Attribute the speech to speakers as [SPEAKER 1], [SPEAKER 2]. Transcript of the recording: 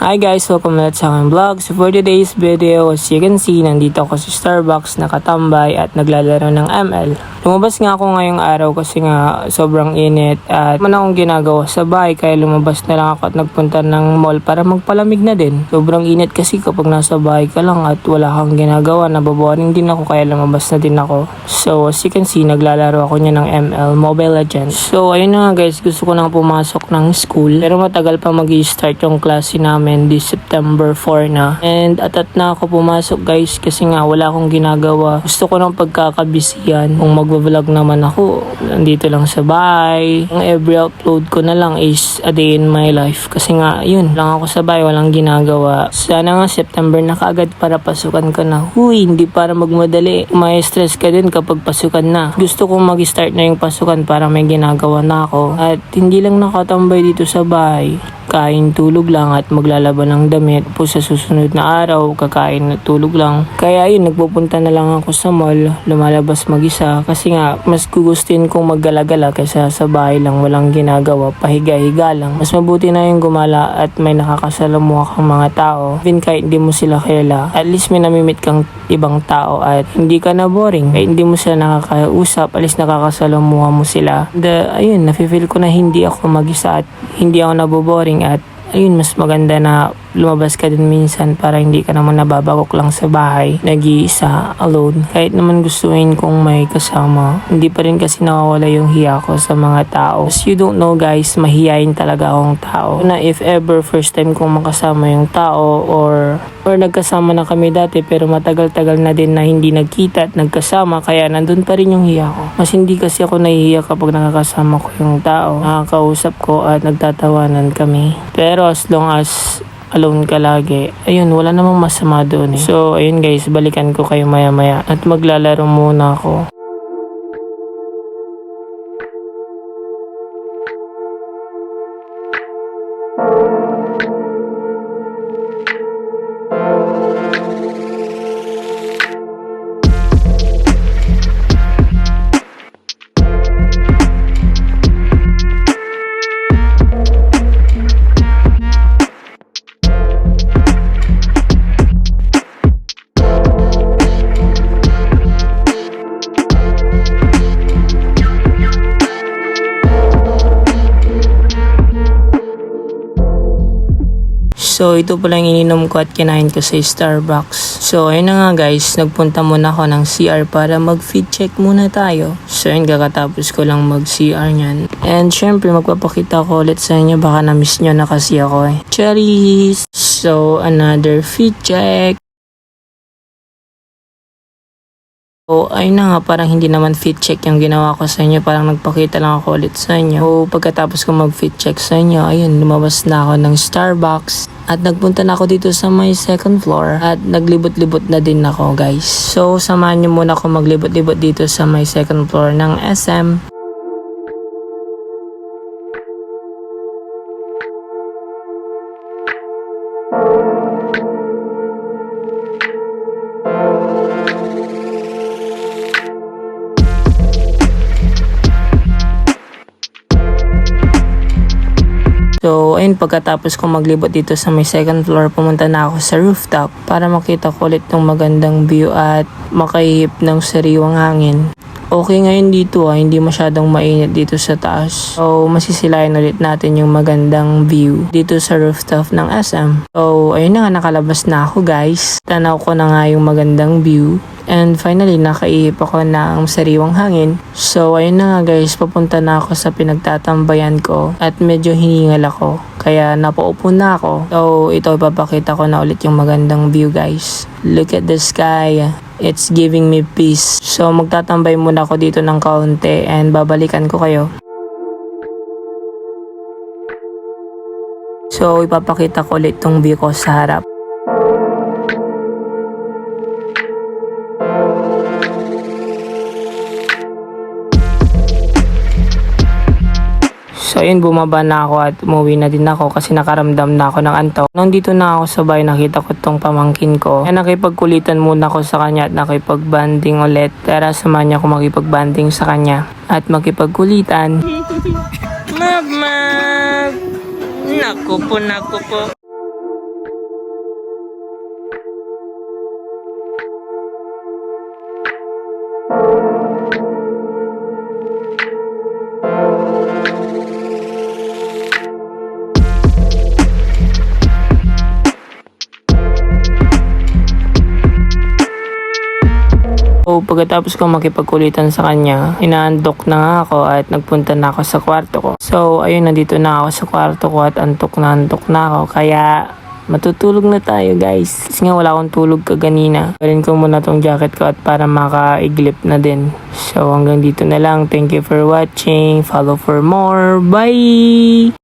[SPEAKER 1] Hi guys, welcome ulit sa aking vlog. So for today's video, as you can see, nandito ako sa Starbucks, nakatambay at naglalaro ng ML. Lumabas nga ako ngayong araw kasi nga sobrang init at man akong ginagawa sa bahay kaya lumabas na lang ako at nagpunta ng mall para magpalamig na din. Sobrang init kasi kapag nasa bahay ka lang at wala kang ginagawa, nababoring din ako kaya lumabas na din ako. So as you can see, naglalaro ako niya ng ML, Mobile Legends. So ayun na nga guys, gusto ko nang pumasok ng school pero matagal pa mag-i-start yung klase namin this September 4 na. And atat na ako pumasok guys kasi nga wala akong ginagawa. Gusto ko ng pagkakabisihan. Kung mag-vlog naman ako, nandito lang sa bahay. Ang every upload ko na lang is a day in my life. Kasi nga yun, lang ako sa bahay, walang ginagawa. Sana nga September na kaagad para pasukan ka na. Huy, hindi para magmadali. May stress ka din kapag pasukan na. Gusto kong mag-start na yung pasukan para may ginagawa na ako. At hindi lang nakatambay dito sa bahay. Kain, tulog lang at maglalaban ng damit po sa susunod na araw, kakain at tulog lang. Kaya yun, nagpupunta na lang ako sa mall, lumalabas mag-isa kasi nga mas gugustuhin kong maggala-gala kaysa sa bahay lang walang ginagawa, pahiga-higa lang. Mas mabuti na yung gumala at may nakakasalamuha kang mga tao, even kahit hindi mo sila kilala. At least may namimit kang ibang tao at hindi ka na boring. Kahit hindi mo sila nakakausap, at least nakakasalamuha mo sila. Ayun, nafe-feel ko na hindi ako mag-isa at hindi ako naboboring at ayun, mas maganda na lumabas ka din minsan para hindi ka naman nababagok lang sa bahay, nag-iisa, alone. Kahit naman gustuin kong may kasama, hindi pa rin kasi nawawala yung hiya ko sa mga tao. As you don't know guys, mahihayin talaga akong tao. Na if ever first time kong makasama yung tao or nagkasama na kami dati pero matagal-tagal na din na hindi nagkita at nagkasama kaya nandun pa rin yung hiya ko. Mas hindi kasi ako nahihiya kapag nakakasama ko yung tao, nakakausap ko at nagtatawanan kami. Pero as long as alone ka lagi, ayun, wala namang masama doon eh. So ayun guys, balikan ko kayo maya maya at maglalaro muna ako. So, ito pala yung ininom ko at kinain ko sa Starbucks. So, ayun na nga guys, nagpunta muna ako ng CR para mag-fit check muna tayo. So, ayun, kakatapos ko lang mag-CR nyan. And syempre, magpapakita ko ulit sa inyo, baka na-miss nyo na kasi ako eh. Cherries! So, another fit check. So, ayun na nga, parang hindi naman fit check yung ginawa ko sa inyo. Parang nagpakita lang ako ulit sa inyo. So, pagkatapos ko mag-fit check sa inyo, ayun, lumabas na ako ng Starbucks. At nagpunta na ako dito sa may second floor. At naglibot-libot na din ako, guys. So, samahan nyo muna ako maglibot-libot dito sa may second floor ng SM. So, ayun, pagkatapos ko maglibot dito sa may second floor, pumunta na ako sa rooftop para makita ko ulit ng magandang view at makahihip ng sariwang hangin. Okay ngayon dito hindi masyadong mainit dito sa taas. So, masisilayan ulit natin yung magandang view dito sa rooftop ng SM. So, ayun na nga, nakalabas na ako guys. Tanaw ko na nga yung magandang view. And finally, nakaihip ako ng sariwang hangin. So, ayun na nga guys, papunta na ako sa pinagtatambayan ko at medyo hiningal ako. Kaya napaupo na ako. So, ito ipapakita ko na ulit yung magandang view guys. Look at the sky. It's giving me peace. So, magtatambay muna ako dito ng kaunti and babalikan ko kayo. So, ipapakita ko ulit tong view ko sa harap. So ayun, bumaba na ako at umuwi na din ako kasi nakaramdam na ako ng antok. Nandito na ako sa bahay, nakita ko tong pamangkin ko. Kaya nakipagkulitan muna ako sa kanya at nakipag-banding ulit. Tara, samahan niya ako makipag-banding sa kanya at makipagkulitan. Mag! Naku po. pagkatapos ko makipagkulitan sa kanya, inaandok na nga ako at nagpunta na ako sa kwarto ko. So, ayun, nandito na ako sa kwarto ko at antok na ako. Kaya, matutulog na tayo guys. Kasi nga wala akong tulog kaganina. Galing ko muna tong jacket ko at para makaiglip na din. So, hanggang dito na lang. Thank you for watching. Follow for more. Bye!